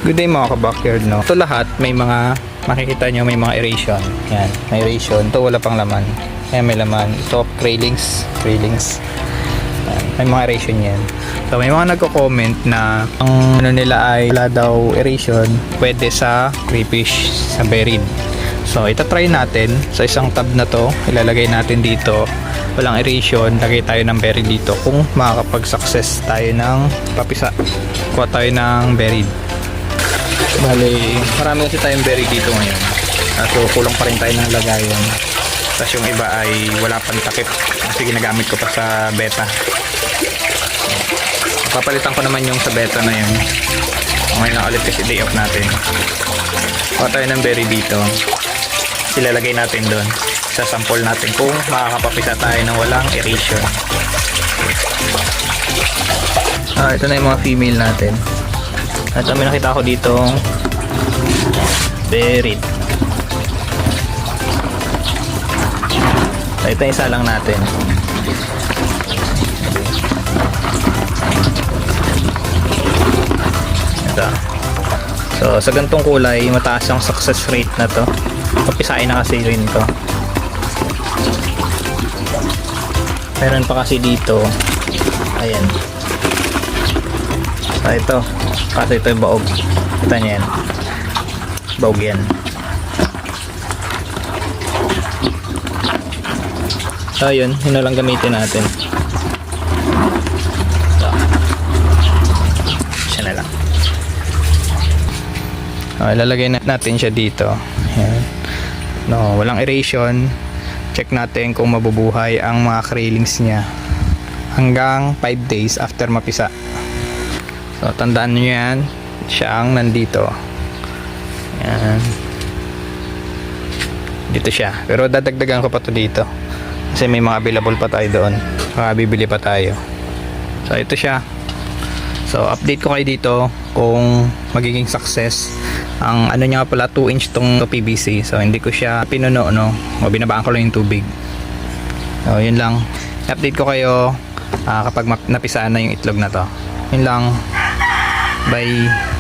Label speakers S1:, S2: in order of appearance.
S1: Good day mga ka-backyard, no? Ito lahat may mga, makikita nyo may mga aeration. Yan, may aeration. Ito wala pang laman. Ayan, may laman. Ito, railings. Yan, may mga aeration yan. So may mga nagko-comment na ang ano nila ay wala daw aeration, pwede sa crayfish, sa buried. So itatry natin sa isang tab na to, ilalagay natin dito walang aeration, lagay tayo ng buried dito kung makakapag-success tayo ng papisa, kuha tayo ng buried. Bali, marami kasi tayong buried dito ngayon. So kulang pa rin tayo ng lagayan. Tapos yung iba ay wala pang takip kasi ginagamit ko pa sa beta. Papalitan ko naman yung sa beta na yun. Ngayon na ulit kasi day off natin. Kuha tayo ng berry dito. Ilalagay natin doon. Sasample natin kung makakapapisa tayo ng walang aeration. Ito na yung mga female natin. At may nakita ko dito buried. So ito isa lang natin. Ito. So sa ganitong kulay mataas ang success rate na to. Papisain na kasi rin to. Meron pa kasi dito. Ayan. So ito. Kasi ito yung baog. Kita nyo yan. Baog yan. So yun na lang gamitin natin. So, siya na lang. Ilalagay natin siya dito. Ayan. No, walang aeration. Check natin kung mabubuhay ang mga railings niya hanggang 5 days after mapisa. So tandaan nyo yan, siya ang nandito. Ayan. Dito siya, pero dadagdagan ko pa to dito kasi may mga available pa tayo doon, bibili pa tayo. So ito siya. So update ko kayo dito kung magiging success. Ang ano niya pala 2 inch tong PVC, so hindi ko siya pinuno, no, o binabaan ko lang yung tubig. So yun lang, update ko kayo kapag napisaan na yung itlog na to. Yun lang, bye.